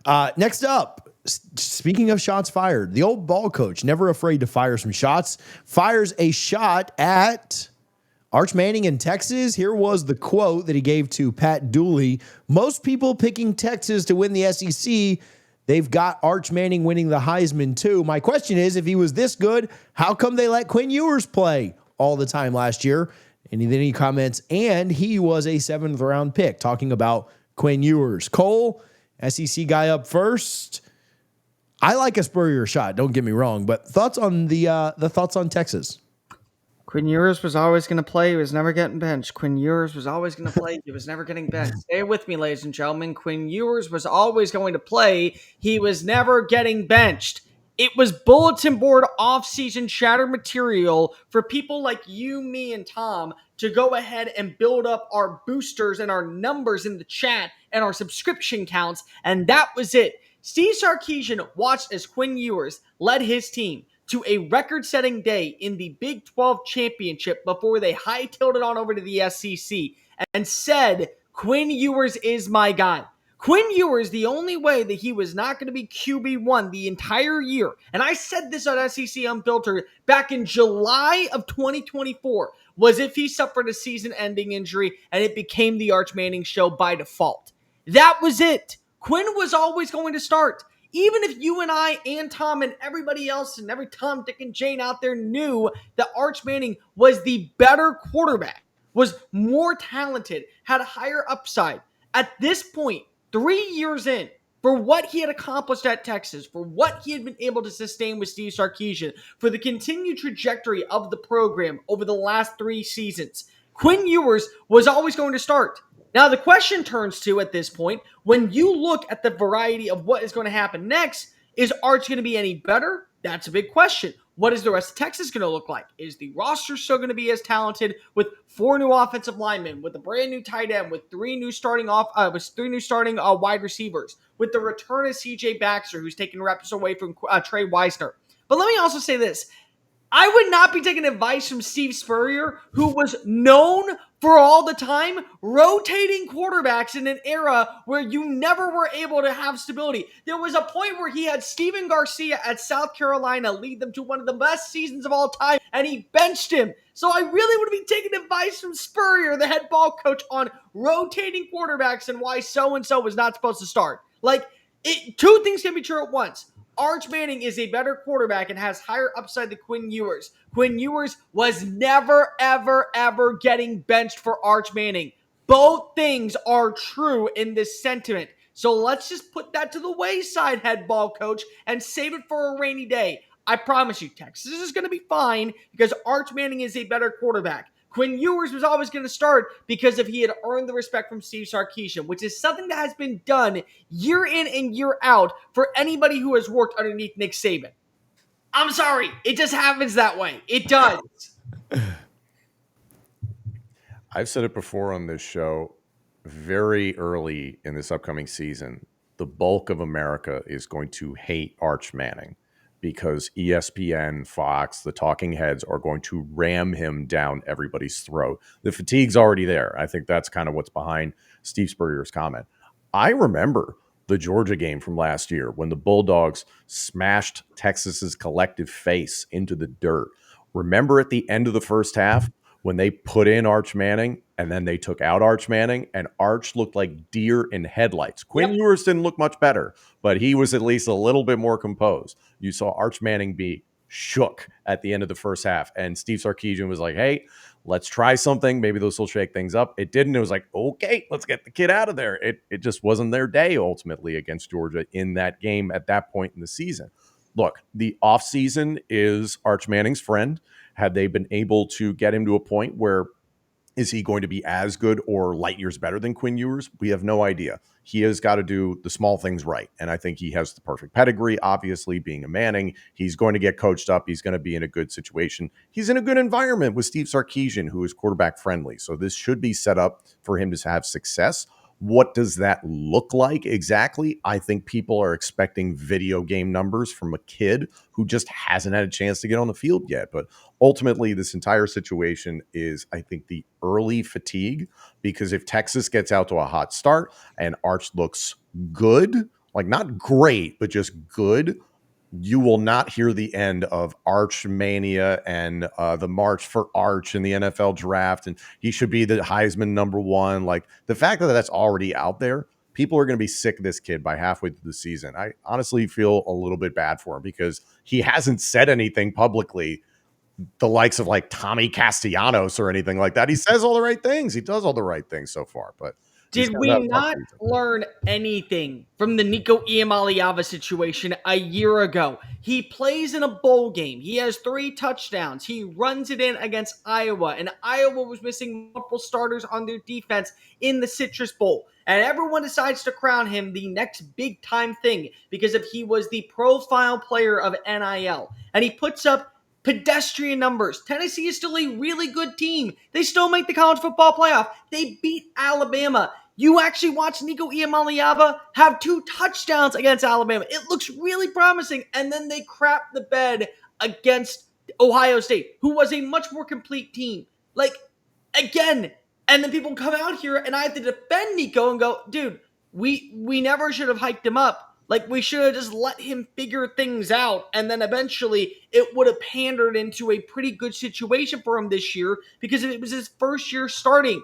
Next up, speaking of shots fired, the old ball coach, never afraid to fire some shots, fires a shot at Arch Manning in Texas. Here was the quote that he gave to Pat Dooley. Most people picking Texas to win the SEC. They've got Arch Manning winning the Heisman too. My question is, if he was this good, how come they let Quinn Ewers play all the time last year? And then he comments, and he was a 7th round pick, talking about Quinn Ewers. Cole, SEC guy up first. I like a Spurrier shot, don't get me wrong, but thoughts on the thoughts on Texas? Quinn Ewers was always going to play. He was never getting benched. Quinn Ewers was always going to play. He was never getting benched. Stay with me, ladies and gentlemen. Quinn Ewers was always going to play. He was never getting benched. It was bulletin board off-season chatter material for people like you, me, and Tom to go ahead and build up our boosters and our numbers in the chat and our subscription counts, and that was it. Steve Sarkisian watched as Quinn Ewers led his team to a record-setting day in the Big 12 championship before they hightailed it on over to the SEC and said, Quinn Ewers is my guy. Quinn Ewers, the only way that he was not going to be QB1 the entire year, and I said this on SEC Unfiltered back in July of 2024, was if he suffered a season-ending injury and it became the Arch Manning show by default. That was it. Quinn was always going to start. Even if you and I and Tom and everybody else and every Tom, Dick, and Jane out there knew that Arch Manning was the better quarterback, was more talented, had a higher upside, at this point, 3 years in, for what he had accomplished at Texas, for what he had been able to sustain with Steve Sarkisian, for the continued trajectory of the program over the last 3 seasons, Quinn Ewers was always going to start. Now, the question turns to, at this point, when you look at the variety of what is going to happen next, is Arch going to be any better? That's a big question. What is the rest of Texas going to look like? Is the roster still going to be as talented with 4 new offensive linemen, with a brand new tight end, with 3 new starting wide receivers, with the return of CJ Baxter, who's taking reps away from Trey Weisner? But let me also say this. I would not be taking advice from Steve Spurrier, who was known for all the time rotating quarterbacks in an era where you never were able to have stability. There was a point where he had Steven Garcia at South Carolina lead them to one of the best seasons of all time, and he benched him. So I really would be taking advice from Spurrier, the head ball coach, on rotating quarterbacks and why so-and-so was not supposed to start. Two things can be true at once. Arch Manning is a better quarterback and has higher upside than Quinn Ewers. Quinn Ewers was never, ever, ever getting benched for Arch Manning. Both things are true in this sentiment. So let's just put that to the wayside, head ball coach, and save it for a rainy day. I promise you, Texas is going to be fine because Arch Manning is a better quarterback. Quinn Ewers was always going to start because he had earned the respect from Steve Sarkisian, which is something that has been done year in and year out for anybody who has worked underneath Nick Saban. I'm sorry, it just happens that way. It does. I've said it before on this show, very early in this upcoming season, the bulk of America is going to hate Arch Manning because ESPN, Fox, the talking heads are going to ram him down everybody's throat. The fatigue's already there. I think that's kind of what's behind Steve Spurrier's comment. I remember the Georgia game from last year when the Bulldogs smashed Texas's collective face into the dirt. Remember at the end of the first half when they put in Arch Manning and then they took out Arch Manning, and Arch looked like deer in headlights. Quinn Ewers didn't look much better, but he was at least a little bit more composed. You saw Arch Manning be shook at the end of the first half, and Steve Sarkisian was like, hey, let's try something. Maybe this will shake things up. It didn't. It was like, okay, let's get the kid out of there. It just wasn't their day ultimately against Georgia in that game at that point in the season. Look, the offseason is Arch Manning's friend. Had they been able to get him to a point where is he going to be as good or light years better than Quinn Ewers? We have no idea. He has got to do the small things right. And I think he has the perfect pedigree, obviously, being a Manning. He's going to get coached up. He's going to be in a good situation. He's in a good environment with Steve Sarkisian, who is quarterback friendly. So this should be set up for him to have success. What does that look like exactly? I think people are expecting video game numbers from a kid who just hasn't had a chance to get on the field yet. But ultimately, this entire situation is, I think, the early fatigue, because if Texas gets out to a hot start and Arch looks good, like not great, but just good, you will not hear the end of Arch Mania and the March for Arch in the NFL draft. And he should be the Heisman #1. Like the fact that that's already out there, people are going to be sick of this kid by halfway through the season. I honestly feel a little bit bad for him because he hasn't said anything publicly, the likes of like Tommy Castellanos or anything like that. He says all the right things. He does all the right things so far, but he's Did gonna we have a tough not season. learn anything from the Nico Iamaleava situation a year ago? He plays in a bowl game. He has 3 touchdowns. He runs it in against Iowa, and Iowa was missing multiple starters on their defense in the Citrus Bowl. And everyone decides to crown him the next big time thing because if he was the profile player of NIL. And he puts up pedestrian numbers. Tennessee is still a really good team. They still make the college football playoff. They beat Alabama. You actually watch Nico Iamaleava have 2 touchdowns against Alabama. It looks really promising. And then they crap the bed against Ohio State, who was a much more complete team. Like, again, and then people come out here and I have to defend Nico and go, dude, we never should have hiked him up. Like, we should have just let him figure things out, and then eventually it would have pandered into a pretty good situation for him this year because it was his first year starting.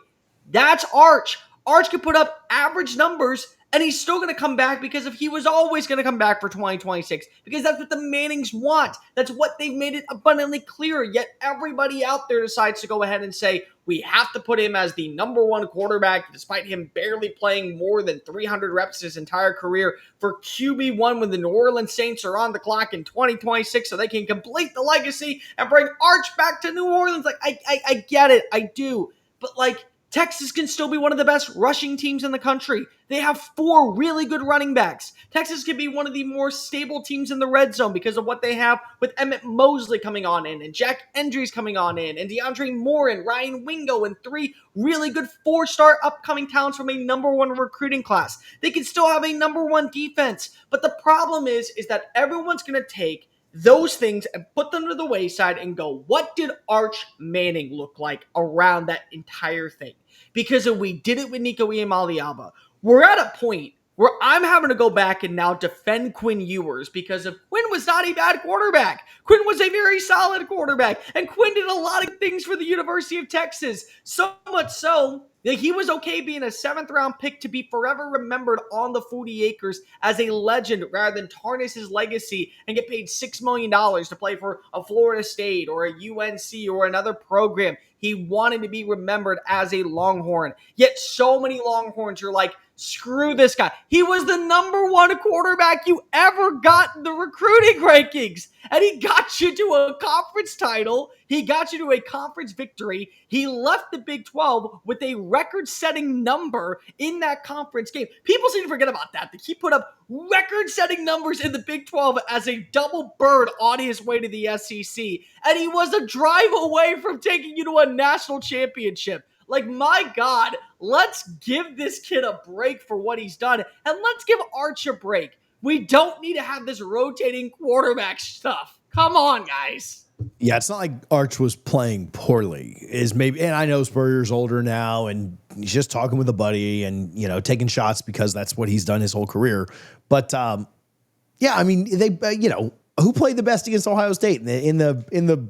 That's Arch. Arch could put up average numbers, and he's still going to come back because if he was always going to come back for 2026, because that's what the Mannings want. That's what they've made it abundantly clear, yet everybody out there decides to go ahead and say, we have to put him as the #1 quarterback, despite him barely playing more than 300 reps his entire career for QB1 when the New Orleans Saints are on the clock in 2026 so they can complete the legacy and bring Arch back to New Orleans. Like, I get it. I do. But, like, Texas can still be one of the best rushing teams in the country. They have 4 really good running backs. Texas can be one of the more stable teams in the red zone because of what they have with Emmett Mosley coming on in and Jack Endries coming on in and DeAndre Moore and Ryan Wingo and 3 really good 4-star upcoming talents from a #1 recruiting class. They can still have a #1 defense. But the problem is that everyone's going to take those things and put them to the wayside and go, what did Arch Manning look like around that entire thing? Because if we did it with Nico Iamaleava, we're at a point where I'm having to go back and now defend Quinn Ewers because if Quinn was not a bad quarterback. Quinn was a very solid quarterback, and Quinn did a lot of things for the University of Texas. So much so that he was okay being a 7th-round pick to be forever remembered on the 40 acres as a legend rather than tarnish his legacy and get paid $6 million to play for a Florida State or a UNC or another program. He wanted to be remembered as a Longhorn. Yet so many Longhorns are like, screw this guy. He was the #1 quarterback you ever got in the recruiting rankings. And he got you to a conference title. He got you to a conference victory. He left the Big 12 with a record-setting number in that conference game. People seem to forget about that. He put up record-setting numbers in the Big 12 as a double bird on his way to the SEC. And he was a drive away from taking you to a national championship. Like, my God, let's give this kid a break for what he's done, and let's give Arch a break. We don't need to have this rotating quarterback stuff. Come on, guys. Yeah, it's not like Arch was playing poorly. And I know Spurrier's older now, and he's just talking with a buddy and, taking shots because that's what he's done his whole career. But yeah, I mean, they who played the best against Ohio State in the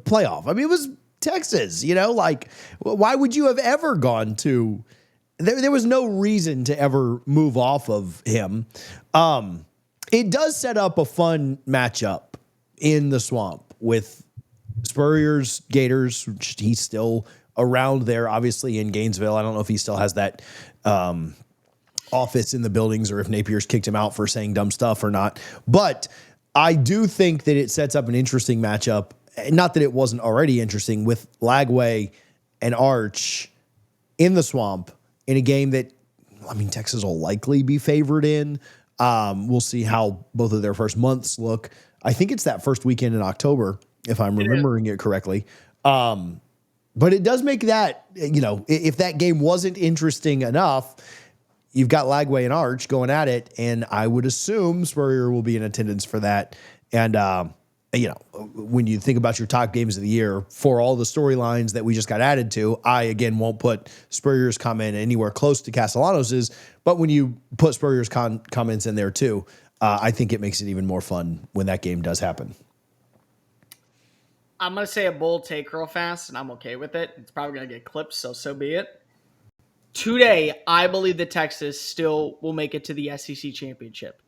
playoff? I mean, it was Texas, why would you have ever gone to there was no reason to ever move off of him. It does set up a fun matchup in the Swamp with Spurrier's Gators, which he's still around there, obviously in Gainesville. I don't know if he still has that office in the buildings or if Napier's kicked him out for saying dumb stuff or not. But I do think that it sets up an interesting matchup. Not that it wasn't already interesting with Lagway and Arch in the Swamp in a game that, Texas will likely be favored in. We'll see how both of their first months look. I think it's that first weekend in October, if I'm remembering it correctly. But it does make that, if that game wasn't interesting enough, you've got Lagway and Arch going at it, and I would assume Spurrier will be in attendance for that. And, when you think about your top games of the year for all the storylines that we just got added to, I, again, won't put Spurrier's comment anywhere close to Castellanos's, but when you put Spurrier's comments in there too, I think it makes it even more fun when that game does happen. I'm going to say a bold take real fast, and I'm okay with it. It's probably going to get clipped, so be it. Today, I believe that Texas still will make it to the SEC championship.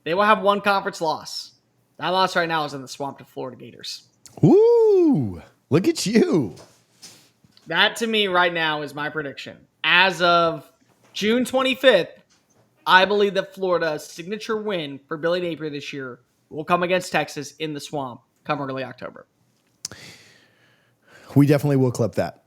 They will have one conference loss. That loss right now is in the swamp to Florida Gators. Woo! Look at you. That, to me, right now is my prediction. As of June 25th, I believe that Florida's signature win for Billy Napier this year will come against Texas in the swamp come early October. We definitely will clip that.